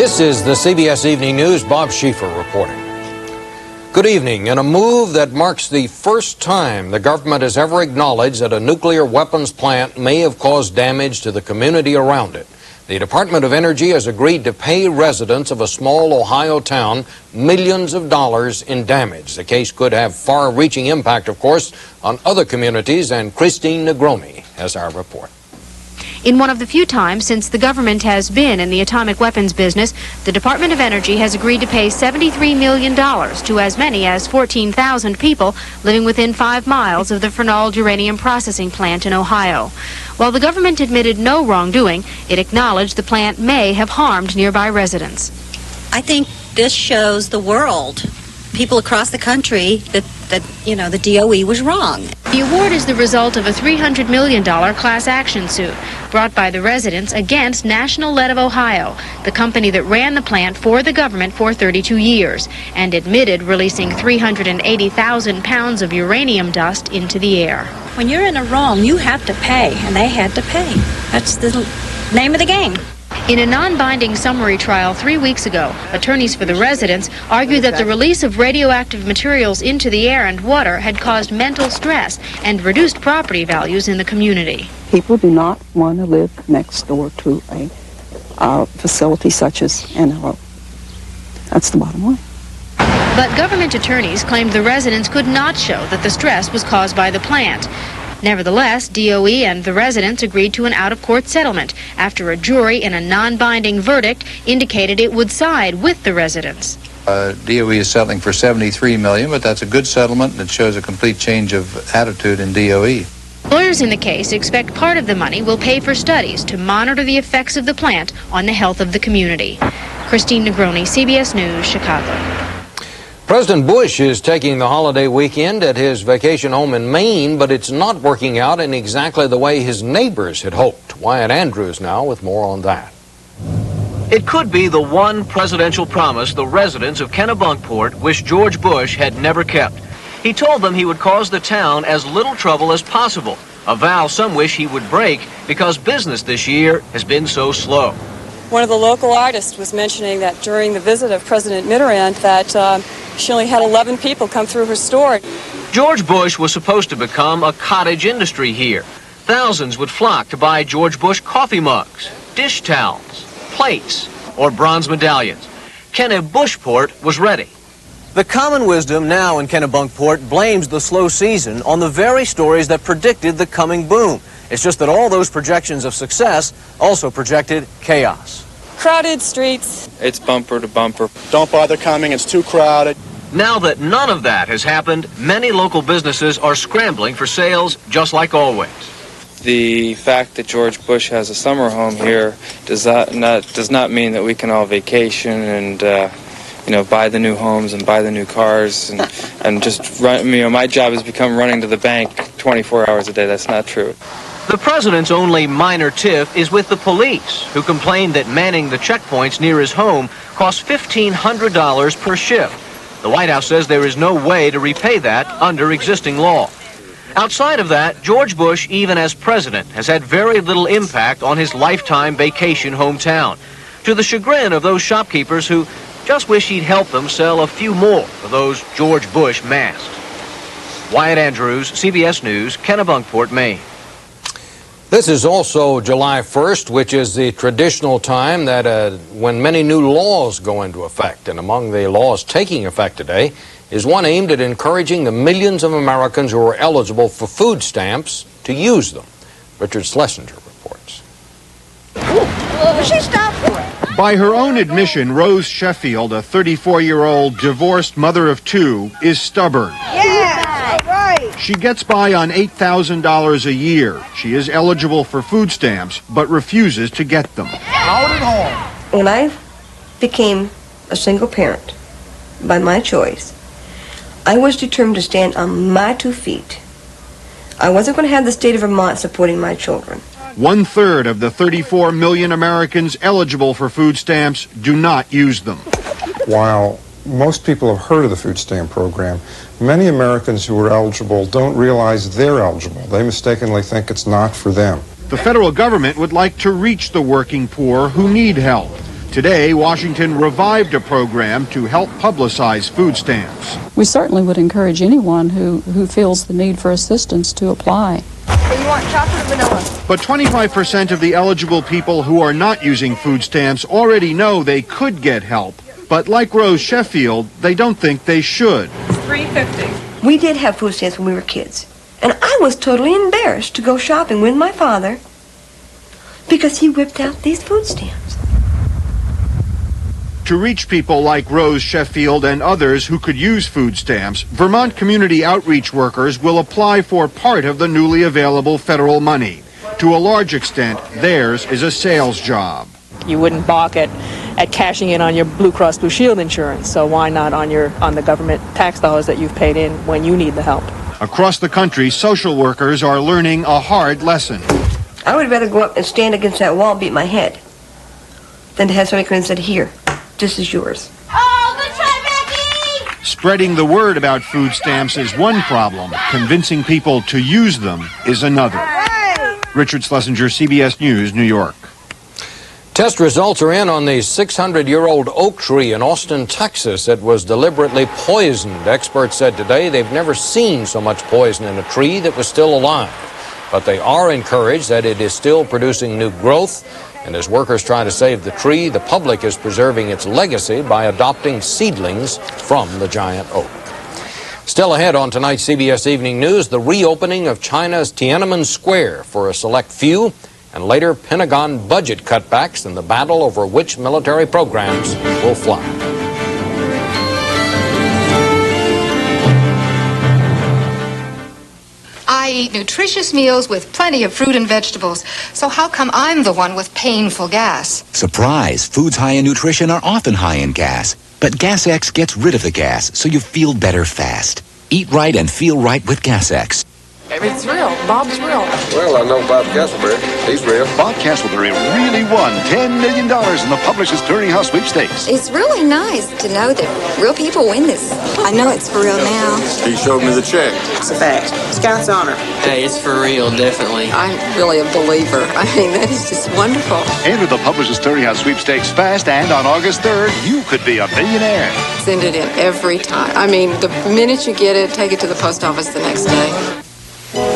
This is the CBS Evening News. Bob Schieffer reporting. Good evening. In a move that marks the first time the government has ever acknowledged that a nuclear weapons plant may have caused damage to the community around it, the Department of Energy has agreed to pay residents of a small Ohio town millions of dollars in damage. The case could have far-reaching impact, of course, on other communities, and Christine Negroni has our report. In one of the few times since the government has been in the atomic weapons business, the Department of Energy has agreed to pay $73 million to as many as 14,000 people living within 5 miles of the Fernald uranium processing plant in Ohio. While the government admitted no wrongdoing, it acknowledged the plant may have harmed nearby residents. I think this shows the world, people across the country, that the DOE was wrong. The award is the result of a $300 million class action suit brought by the residents against National Lead of Ohio, the company that ran the plant for the government for 32 years and admitted releasing 380,000 pounds of uranium dust into the air. When you're in a wrong, you have to pay, and they had to pay. That's the name of the game. In a non-binding summary trial 3 weeks ago, attorneys for the residents argued that the release of radioactive materials into the air and water had caused mental stress and reduced property values in the community. People do not want to live next door to a facility such as NLO. That's the bottom line. But government attorneys claimed the residents could not show that the stress was caused by the plant. Nevertheless, DOE and the residents agreed to an out-of-court settlement after a jury in a non-binding verdict indicated it would side with the residents. DOE is settling for $73 million, but that's a good settlement, and it shows a complete change of attitude in DOE. Lawyers in the case expect part of the money will pay for studies to monitor the effects of the plant on the health of the community. Christine Negroni, CBS News, Chicago. President Bush is taking the holiday weekend at his vacation home in Maine, but it's not working out in exactly the way his neighbors had hoped. Wyatt Andrews now with more on that. It could be the one presidential promise the residents of Kennebunkport wish George Bush had never kept. He told them he would cause the town as little trouble as possible, a vow some wish he would break because business this year has been so slow. One of the local artists was mentioning that during the visit of President Mitterrand that she only had 11 people come through her store. George Bush was supposed to become a cottage industry here. Thousands would flock to buy George Bush coffee mugs, dish towels, plates, or bronze medallions. Kennebunkport was ready. The common wisdom now in Kennebunkport blames the slow season on the very stories that predicted the coming boom. It's just that all those projections of success also projected chaos. Crowded streets. It's bumper to bumper. Don't bother coming, it's too crowded. Now that none of that has happened, many local businesses are scrambling for sales just like always. The fact that George Bush has a summer home here does not mean that we can all vacation and buy the new homes and buy the new cars and just run. My job has become running to the bank 24 hours a day. That's not true. The president's only minor tiff is with the police, who complained that manning the checkpoints near his home costs $1,500 per shift. The White House says there is no way to repay that under existing law. Outside of that, George Bush, even as president, has had very little impact on his lifetime vacation hometown, to the chagrin of those shopkeepers who just wish he'd help them sell a few more of those George Bush masks. Wyatt Andrews, CBS News, Kennebunkport, Maine. This is also July 1st, which is the traditional time that when many new laws go into effect. And among the laws taking effect today is one aimed at encouraging the millions of Americans who are eligible for food stamps to use them. Richard Schlesinger reports. By her own admission, Rose Sheffield, a 34-year-old divorced mother of 2, is stubborn. She gets by on $8,000 a year. She is eligible for food stamps, but refuses to get them. When I became a single parent, by my choice, I was determined to stand on my 2 feet. I wasn't going to have the state of Vermont supporting my children. 1/3 of the 34 million Americans eligible for food stamps do not use them. While most people have heard of the food stamp program, many Americans who are eligible don't realize they're eligible. They mistakenly think it's not for them. The federal government would like to reach the working poor who need help. Today, Washington revived a program to help publicize food stamps. We certainly would encourage anyone who feels the need for assistance to apply. So you want chocolate or vanilla? But 25% of the eligible people who are not using food stamps already know they could get help. But like Rose Sheffield, they don't think they should. It's $3.50. We did have food stamps when we were kids. And I was totally embarrassed to go shopping with my father because he whipped out these food stamps. To reach people like Rose Sheffield and others who could use food stamps, Vermont community outreach workers will apply for part of the newly available federal money. To a large extent, theirs is a sales job. You wouldn't balk at cashing in on your Blue Cross Blue Shield insurance, so why not on the government tax dollars that you've paid in when you need the help? Across the country, social workers are learning a hard lesson. I would rather go up and stand against that wall and beat my head than to have somebody come in and say, here, this is yours. Spreading the word about food stamps is one problem. Convincing people to use them is another. Richard Schlesinger, CBS News, New York. Test results are in on the 600-year-old oak tree in Austin, Texas. It was deliberately poisoned. Experts said today they've never seen so much poison in a tree that was still alive. But they are encouraged that it is still producing new growth. And as workers try to save the tree, the public is preserving its legacy by adopting seedlings from the giant oak. Still ahead on tonight's CBS Evening News, the reopening of China's Tiananmen Square for a select few, and later Pentagon budget cutbacks and the battle over which military programs will fly. I eat nutritious meals with plenty of fruit and vegetables. So how come I'm the one with painful gas? Surprise! Foods high in nutrition are often high in gas. But Gas X gets rid of the gas, so you feel better fast. Eat right and feel right with Gas X. It's real. Bob's real. Well, I know Bob Castleberry. He's real. Bob Castleberry really won $10 million in the Publishers Clearinghouse Sweepstakes. It's really nice to know that real people win this. I know it's for real now. He showed me the check. It's a fact. Scout's honor. Hey, it's for real, definitely. I'm really a believer. I mean, that is just wonderful. Enter the Publishers Clearinghouse Sweepstakes fast, and on August 3rd, you could be a millionaire. Send it in every time. I mean, the minute you get it, take it to the post office the next day.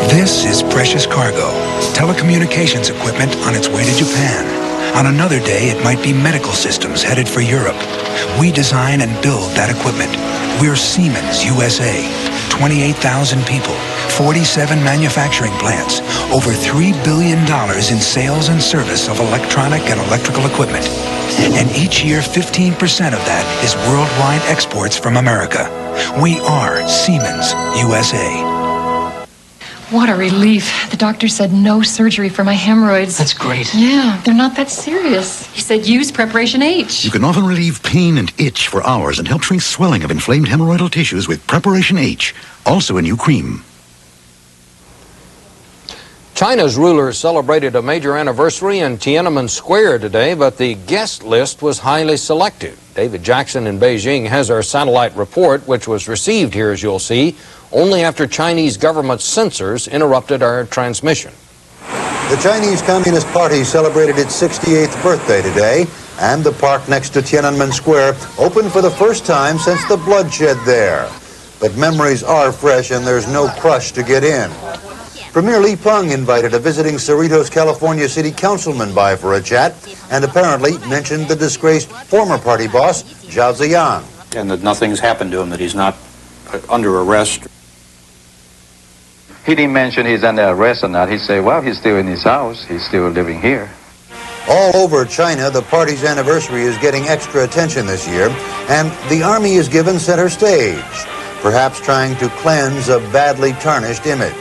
This is precious cargo, telecommunications equipment on its way to Japan. On another day, it might be medical systems headed for Europe. We design and build that equipment. We're Siemens USA. 28,000 people, 47 manufacturing plants, over $3 billion in sales and service of electronic and electrical equipment. And each year, 15% of that is worldwide exports from America. We are Siemens USA. What a relief. The doctor said no surgery for my hemorrhoids. That's great. Yeah, they're not that serious. He said use Preparation H. You can often relieve pain and itch for hours and help shrink swelling of inflamed hemorrhoidal tissues with Preparation H, also a new cream. China's rulers celebrated a major anniversary in Tiananmen Square today, but the guest list was highly selective. David Jackson in Beijing has our satellite report, which was received here, as you'll see, only after Chinese government censors interrupted our transmission. The Chinese Communist Party celebrated its 68th birthday today, and the park next to Tiananmen Square opened for the first time since the bloodshed there. But memories are fresh, and there's no crush to get in. Premier Li Peng invited a visiting Cerritos, California city councilman by for a chat, and apparently mentioned the disgraced former party boss, Zhao Ziyang. And that nothing's happened to him, that he's not under arrest. He didn't mention he's under arrest or not. He said, well, he's still in his house. He's still living here. All over China, the party's anniversary is getting extra attention this year, and the army is given center stage, perhaps trying to cleanse a badly tarnished image.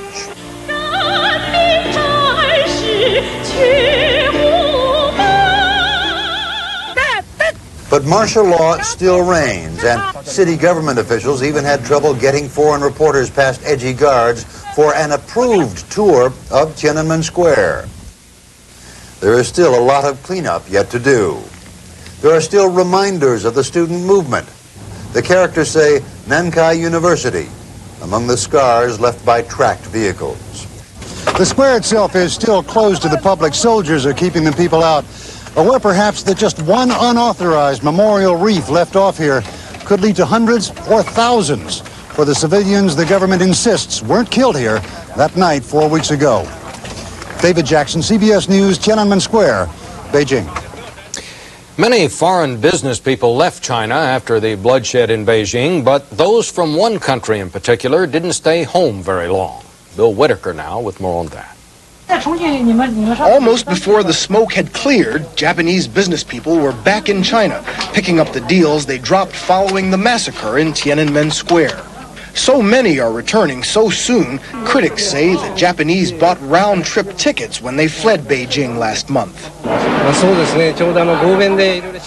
But martial law still reigns, and city government officials even had trouble getting foreign reporters past edgy guards for an approved tour of Tiananmen Square. There is still a lot of cleanup yet to do. There are still reminders of the student movement. The characters say Nankai University, among the scars left by tracked vehicles. The square itself is still closed to the public. Soldiers are keeping the people out Aware perhaps that just one unauthorized memorial wreath left off here could lead to hundreds or thousands for the civilians the government insists weren't killed here that night 4 weeks ago. David Jackson, CBS News, Tiananmen Square, Beijing. Many foreign business people left China after the bloodshed in Beijing, but those from one country in particular didn't stay home very long. Bill Whitaker now with more on that. Almost before the smoke had cleared, Japanese business people were back in China, picking up the deals they dropped following the massacre in Tiananmen Square. So many are returning so soon, critics say the Japanese bought round-trip tickets when they fled Beijing last month.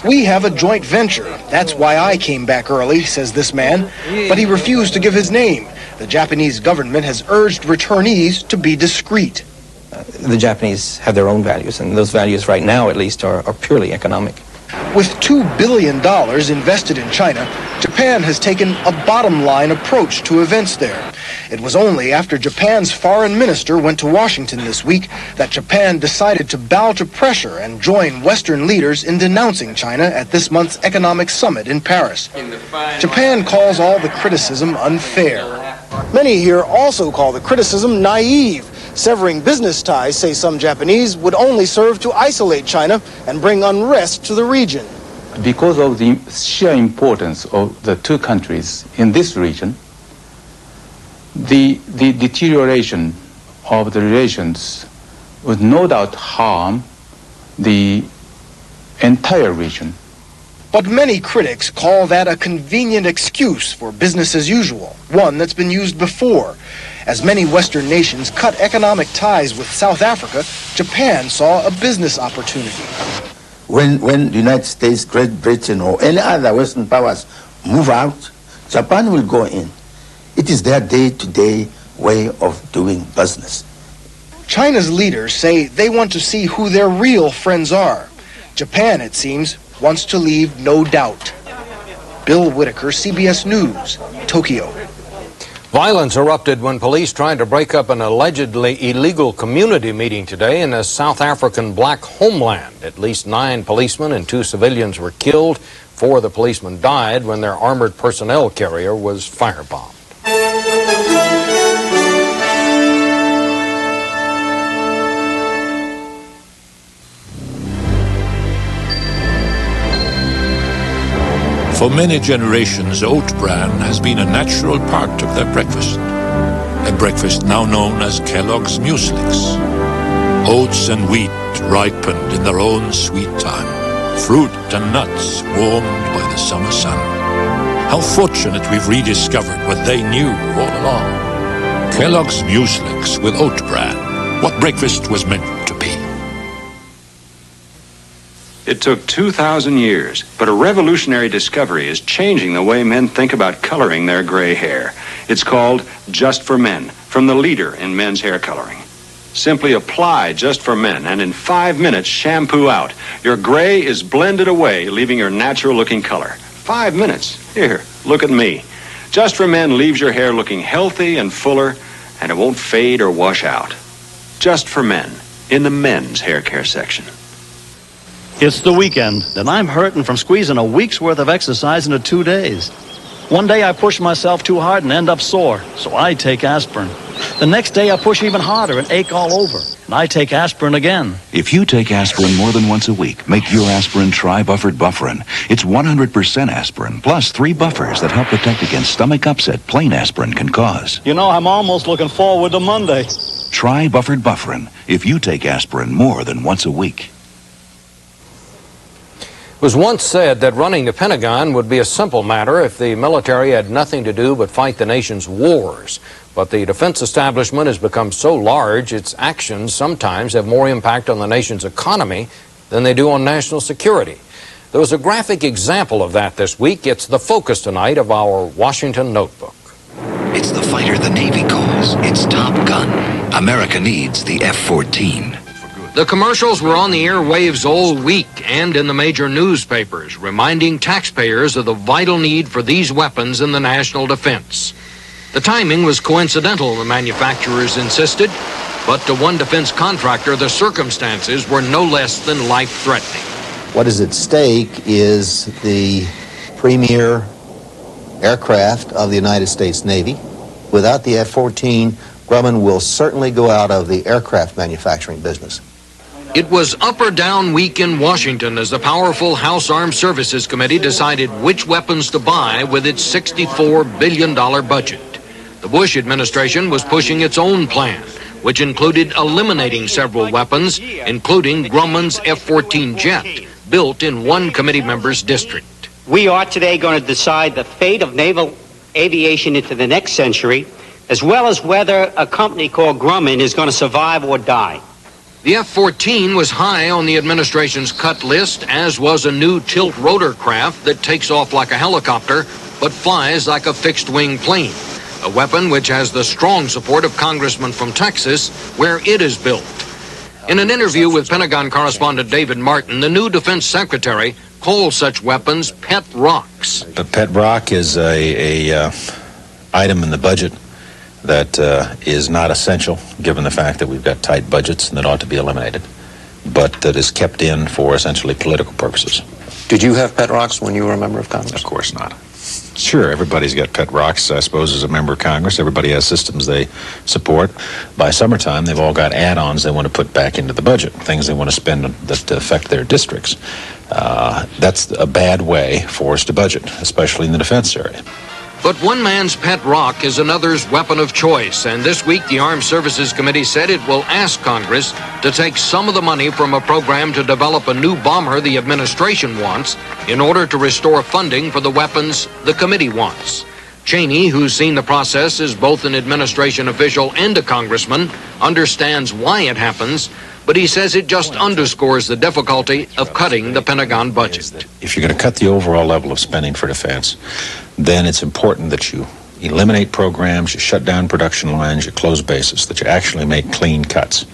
We have a joint venture. That's why I came back early, says this man. But he refused to give his name. The Japanese government has urged returnees to be discreet. The Japanese have their own values, and those values right now, at least, are purely economic. With $2 billion invested in China, Japan has taken a bottom-line approach to events there. It was only after Japan's foreign minister went to Washington this week that Japan decided to bow to pressure and join Western leaders in denouncing China at this month's economic summit in Paris. Japan calls all the criticism unfair. Many here also call the criticism naive. Severing business ties, say some Japanese, would only serve to isolate China and bring unrest to the region. Because of the sheer importance of the two countries in this region, the deterioration of the relations would no doubt harm the entire region. But many critics call that a convenient excuse for business as usual, one that's been used before. As many Western nations cut economic ties with South Africa, Japan saw a business opportunity. When the United States, Great Britain, or any other Western powers move out, Japan will go in. It is their day-to-day way of doing business. China's leaders say they want to see who their real friends are. Japan, it seems, wants to leave no doubt. Bill Whitaker, CBS News, Tokyo. Violence erupted when police tried to break up an allegedly illegal community meeting today in a South African black homeland. At least 9 policemen and 2 civilians were killed. 4 of the policemen died when their armored personnel carrier was firebombed. For many generations, oat bran has been a natural part of their breakfast, a breakfast now known as Kellogg's Mueslix. Oats and wheat ripened in their own sweet time, fruit and nuts warmed by the summer sun. How fortunate we've rediscovered what they knew all along. Kellogg's Mueslix with oat bran, what breakfast was meant to be. It took 2,000 years, but a revolutionary discovery is changing the way men think about coloring their gray hair. It's called Just for Men, from the leader in men's hair coloring. Simply apply Just for Men, and in 5 minutes, shampoo out. Your gray is blended away, leaving your natural-looking color. 5 minutes. Here, look at me. Just for Men leaves your hair looking healthy and fuller, and it won't fade or wash out. Just for Men, in the men's hair care section. It's the weekend, and I'm hurting from squeezing a week's worth of exercise into 2 days. One day I push myself too hard and end up sore, so I take aspirin. The next day I push even harder and ache all over, and I take aspirin again. If you take aspirin more than once a week, make your aspirin Tri-Buffered Bufferin. It's 100% aspirin, plus 3 buffers that help protect against stomach upset plain aspirin can cause. You know, I'm almost looking forward to Monday. Tri-Buffered Bufferin, if you take aspirin more than once a week. It was once said that running the Pentagon would be a simple matter if the military had nothing to do but fight the nation's wars. But the defense establishment has become so large, its actions sometimes have more impact on the nation's economy than they do on national security. There was a graphic example of that this week. It's the focus tonight of our Washington Notebook. It's the fighter the Navy calls. It's Top Gun. America needs the F-14. The commercials were on the airwaves all week and in the major newspapers, reminding taxpayers of the vital need for these weapons in the national defense. The timing was coincidental, the manufacturers insisted, but to one defense contractor, the circumstances were no less than life-threatening. What is at stake is the premier aircraft of the United States Navy. Without the F-14, Grumman will certainly go out of the aircraft manufacturing business. It was up or down week in Washington as the powerful House Armed Services Committee decided which weapons to buy with its $64 billion budget. The Bush administration was pushing its own plan, which included eliminating several weapons, including Grumman's F-14 jet, built in one committee member's district. We are today going to decide the fate of naval aviation into the next century, as well as whether a company called Grumman is going to survive or die. The F-14 was high on the administration's cut list, as was a new tilt rotor craft that takes off like a helicopter but flies like a fixed-wing plane, a weapon which has the strong support of congressmen from Texas, where it is built. In an interview with Pentagon correspondent David Martin, the new defense secretary called such weapons pet rocks. A pet rock is a item in the budget that is not essential, given the fact that we've got tight budgets and that ought to be eliminated, but that is kept in for essentially political purposes. Did you have pet rocks when you were a member of Congress? Of course not. Sure, everybody's got pet rocks, I suppose, as a member of Congress. Everybody has systems they support. By summertime, they've all got add-ons they want to put back into the budget, things they want to spend that affect their districts. That's a bad way for us to budget, especially in the defense area. But one man's pet rock is another's weapon of choice, and this week the Armed Services Committee said it will ask Congress to take some of the money from a program to develop a new bomber the administration wants in order to restore funding for the weapons the committee wants. Cheney, who's seen the process as both an administration official and a congressman, understands why it happens, but he says it just underscores the difficulty of cutting the Pentagon budget. If you're going to cut the overall level of spending for defense, then it's important that you eliminate programs, you shut down production lines, you close bases, that you actually make clean cuts.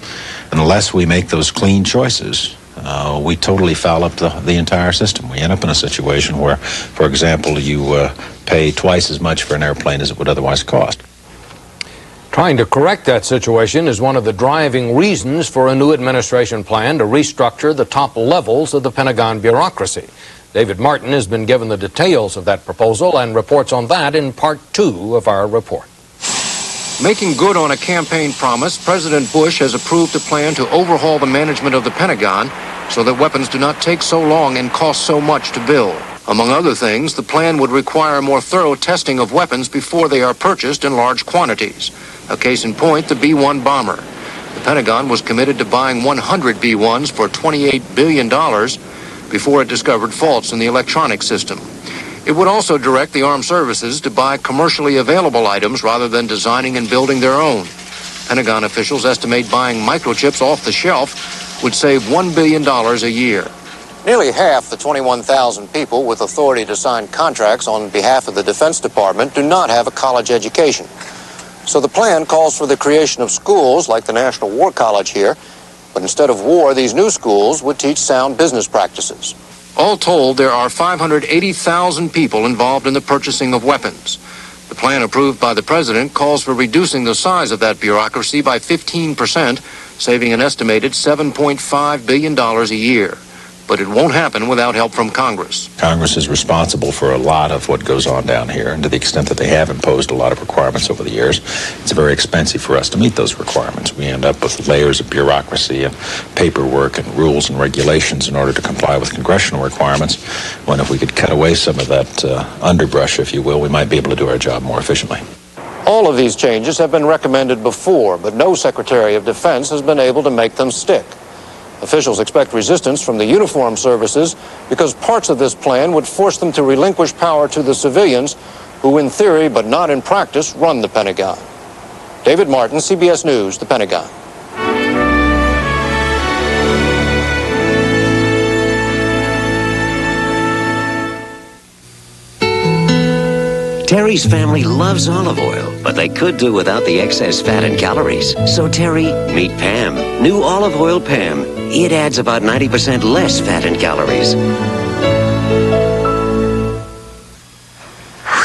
And unless we make those clean choices, we totally foul up the entire system. We end up in a situation where, for example, you pay twice as much for an airplane as it would otherwise cost. Trying to correct that situation is one of the driving reasons for a new administration plan to restructure the top levels of the Pentagon bureaucracy. David Martin has been given the details of that proposal and reports on that in Part 2 of our report. Making good on a campaign promise, President Bush has approved a plan to overhaul the management of the Pentagon so that weapons do not take so long and cost so much to build. Among other things, the plan would require more thorough testing of weapons before they are purchased in large quantities. A case in point, the B-1 bomber. The Pentagon was committed to buying 100 B-1s for $28 billion before it discovered faults in the electronic system. It would also direct the armed services to buy commercially available items rather than designing and building their own. Pentagon officials estimate buying microchips off the shelf would save $1 billion a year. Nearly half the 21,000 people with authority to sign contracts on behalf of the Defense Department do not have a college education. So the plan calls for the creation of schools like the National War College here, but instead of war, these new schools would teach sound business practices. All told, there are 580,000 people involved in the purchasing of weapons. The plan approved by the president calls for reducing the size of that bureaucracy by 15%, saving an estimated $7.5 billion a year. But it won't happen without help from Congress. Congress is responsible for a lot of what goes on down here, and to the extent that they have imposed a lot of requirements over the years, it's very expensive for us to meet those requirements. We end up with layers of bureaucracy and paperwork and rules and regulations in order to comply with congressional requirements, when if we could cut away some of that underbrush, if you will, we might be able to do our job more efficiently. All of these changes have been recommended before, but no Secretary of Defense has been able to make them stick. Officials expect resistance from the uniformed services because parts of this plan would force them to relinquish power to the civilians who, in theory but not in practice, run the Pentagon. David Martin, CBS News, the Pentagon. Terry's family loves olive oil, but they could do without the excess fat and calories. So Terry, meet Pam. New olive oil Pam. It adds about 90% less fat and calories.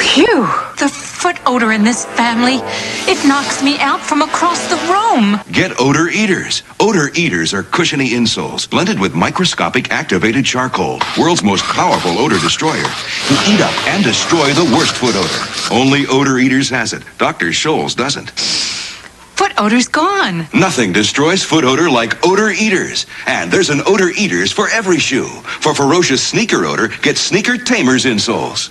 Phew! The foot odor in this family. It knocks me out from across the room. Get Odor Eaters. Odor Eaters are cushiony insoles blended with microscopic activated charcoal, world's most powerful odor destroyer, to eat up and destroy the worst foot odor. Only Odor Eaters has it. Dr. Scholl's doesn't. Foot odor's gone. Nothing destroys foot odor like Odor Eaters. And there's an Odor Eaters for every shoe. For ferocious sneaker odor, get Sneaker Tamers insoles.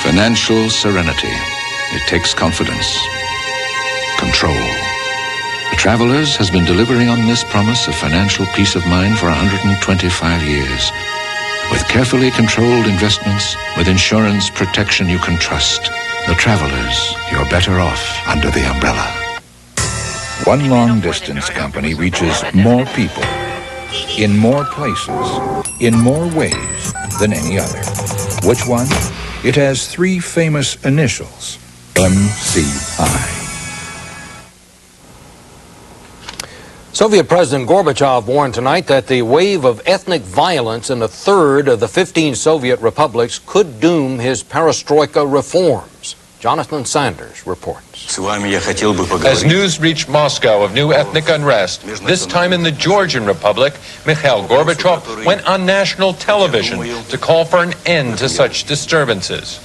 Financial serenity. It takes confidence. Control. Travelers has been delivering on this promise of financial peace of mind for 125 years. With carefully controlled investments, with insurance protection you can trust, the Travelers, you're better off under the umbrella. One long-distance company reaches more people, in more places, in more ways than any other. Which one? It has three famous initials, MCI. Soviet President Gorbachev warned tonight that the wave of ethnic violence in a third of the 15 Soviet republics could doom his perestroika reforms. Jonathan Sanders reports. As news reached Moscow of new ethnic unrest, this time in the Georgian Republic, Mikhail Gorbachev went on national television to call for an end to such disturbances.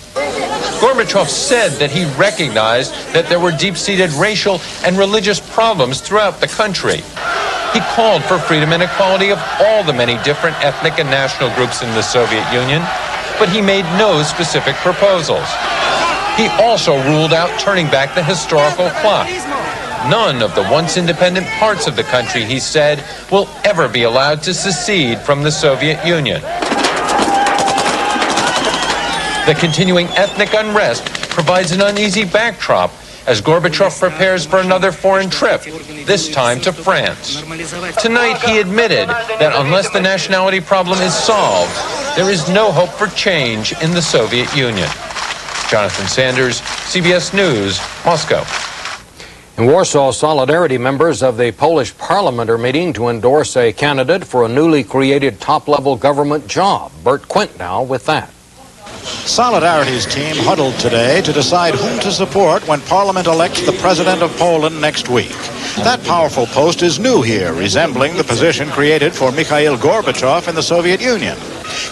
Gorbachev said that he recognized that there were deep-seated racial and religious problems throughout the country. He called for freedom and equality of all the many different ethnic and national groups in the Soviet Union, but he made no specific proposals. He also ruled out turning back the historical clock. None of the once independent parts of the country, he said, will ever be allowed to secede from the Soviet Union. The continuing ethnic unrest provides an uneasy backdrop as Gorbachev prepares for another foreign trip, this time to France. Tonight he admitted that unless the nationality problem is solved, there is no hope for change in the Soviet Union. Jonathan Sanders, CBS News, Moscow. In Warsaw, Solidarity members of the Polish parliament are meeting to endorse a candidate for a newly created top-level government job. Bert Quint now with that. Solidarity's team huddled today to decide whom to support when Parliament elects the President of Poland next week. That powerful post is new here, resembling the position created for Mikhail Gorbachev in the Soviet Union.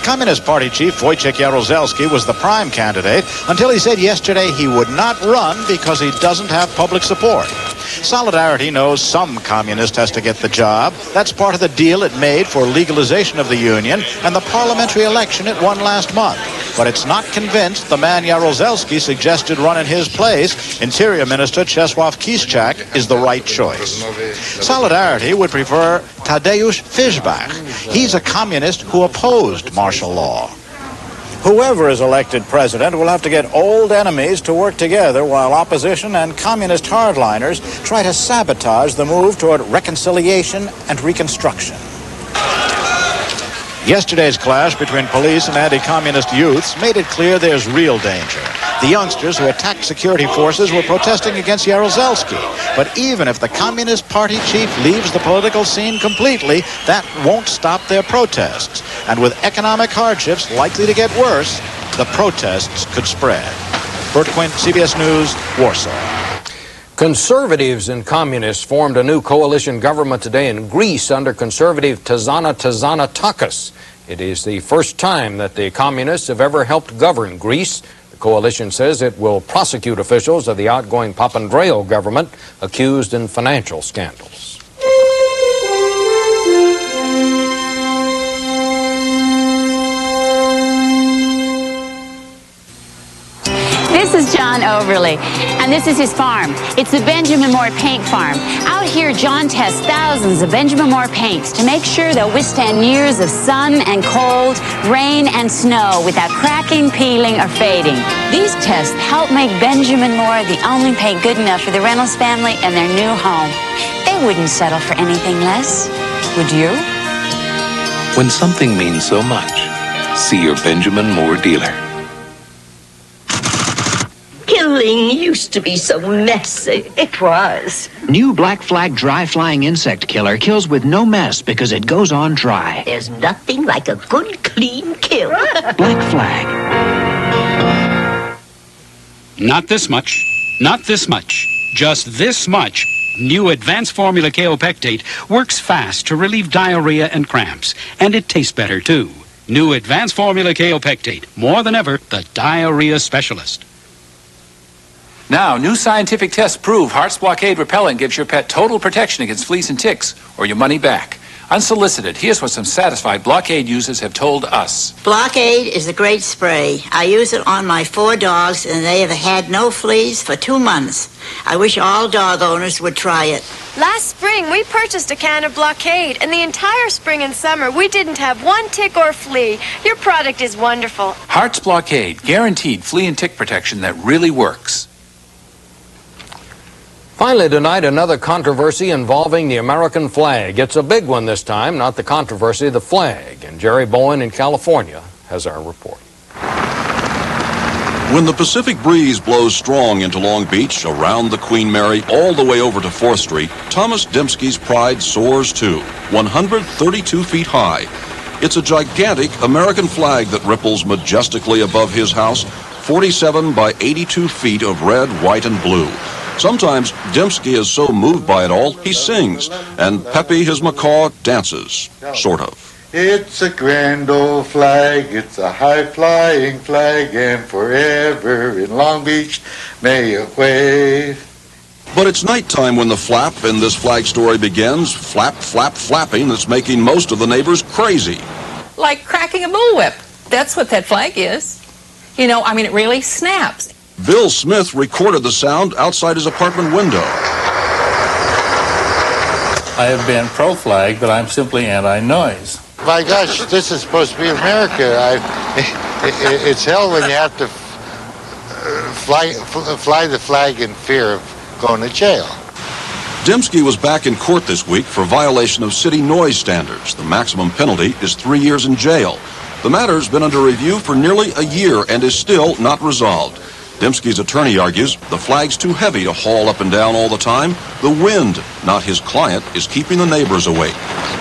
Communist Party chief Wojciech Jaruzelski was the prime candidate until he said yesterday he would not run because he doesn't have public support. Solidarity knows some communist has to get the job. That's part of the deal it made for legalization of the union and the parliamentary election it won last month. But it's not convinced the man Jaruzelski suggested run in his place, Interior Minister Czesław Kiszczak, is the right choice. Solidarity would prefer Tadeusz Fischbach. He's a communist who opposed martial law. Whoever is elected president will have to get old enemies to work together while opposition and communist hardliners try to sabotage the move toward reconciliation and reconstruction. Yesterday's clash between police and anti-communist youths made it clear there's real danger. The youngsters who attacked security forces were protesting against Jaruzelski. But even if the Communist Party chief leaves the political scene completely, that won't stop their protests. And with economic hardships likely to get worse, the protests could spread. Bert Quint, CBS News, Warsaw. Conservatives and communists formed a new coalition government today in Greece under conservative Takis. It is the first time that the communists have ever helped govern Greece. The coalition says it will prosecute officials of the outgoing Papandreou government accused in financial scandals. This is John Overley, and this is his farm. It's the Benjamin Moore Paint Farm. Out here, John tests thousands of Benjamin Moore paints to make sure they'll withstand years of sun and cold, rain and snow without cracking, peeling, or fading. These tests help make Benjamin Moore the only paint good enough for the Reynolds family and their new home. They wouldn't settle for anything less, would you? When something means so much, see your Benjamin Moore dealer. Kill Fling used to be so messy. It was. New Black Flag Dry Flying Insect Killer kills with no mess because it goes on dry. There's nothing like a good, clean kill. Black Flag. Not this much. Not this much. Just this much. New Advanced Formula Kaopectate works fast to relieve diarrhea and cramps. And it tastes better, too. New Advanced Formula Kaopectate. More than ever, the diarrhea specialist. Now, new scientific tests prove Heart's Blockade Repellent gives your pet total protection against fleas and ticks, or your money back. Unsolicited, here's what some satisfied Blockade users have told us. Blockade is a great spray. I use it on my 4 dogs, and they have had no fleas for 2 months. I wish all dog owners would try it. Last spring, we purchased a can of Blockade, and the entire spring and summer, we didn't have one tick or flea. Your product is wonderful. Heart's Blockade, guaranteed flea and tick protection that really works. Finally tonight, another controversy involving the American flag. It's a big one this time, not the controversy of the flag. And Jerry Bowen in California has our report. When the Pacific breeze blows strong into Long Beach, around the Queen Mary, all the way over to 4th Street, Thomas Dembski's pride soars too, 132 feet high. It's a gigantic American flag that ripples majestically above his house, 47 by 82 feet of red, white, and blue. Sometimes Dembski is so moved by it all, he sings, and Peppy, his macaw, dances, sort of. It's a grand old flag, it's a high-flying flag, and forever in Long Beach may it wave. But it's nighttime when the flap in this flag story begins, flap, flap, flapping that's making most of the neighbors crazy. Like cracking a bullwhip. That's what that flag is. You know, I mean, it really snaps. Bill Smith recorded the sound outside his apartment window. I have been pro-flag, but I'm simply anti-noise. My gosh, this is supposed to be America. It's hell when you have to fly the flag in fear of going to jail. Dembski was back in court this week for violation of city noise standards. The maximum penalty is 3 years in jail. The matter's been under review for nearly a year and is still not resolved. Dembski's attorney argues the flag's too heavy to haul up and down all the time. The wind, not his client, is keeping the neighbors awake.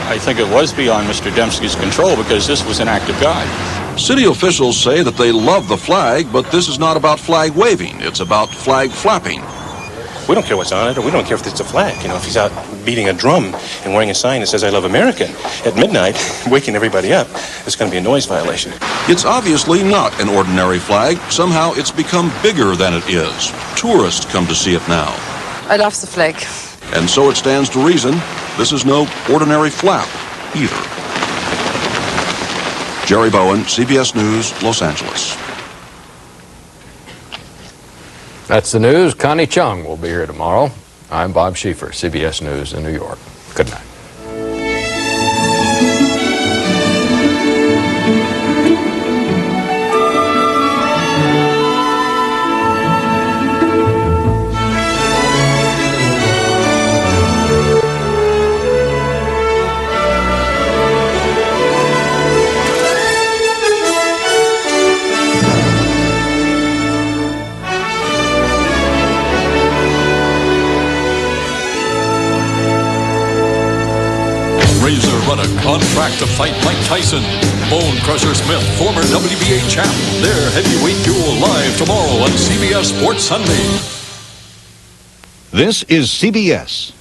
I think it was beyond Mr. Dembski's control because this was an act of God. City officials say that they love the flag, but this is not about flag waving. It's about flag flapping. We don't care what's on it, or we don't care if it's a flag. You know, if he's out beating a drum and wearing a sign that says, I love America, at midnight, waking everybody up, it's going to be a noise violation. It's obviously not an ordinary flag. Somehow it's become bigger than it is. Tourists come to see it now. I love the flag. And so it stands to reason this is no ordinary flap either. Jerry Bowen, CBS News, Los Angeles. That's the news. Connie Chung will be here tomorrow. I'm Bob Schieffer, CBS News in New York. Good night. Run a contract to fight Mike Tyson. Bone Crusher Smith, former WBA champ. Their heavyweight duel live tomorrow on CBS Sports Sunday. This is CBS.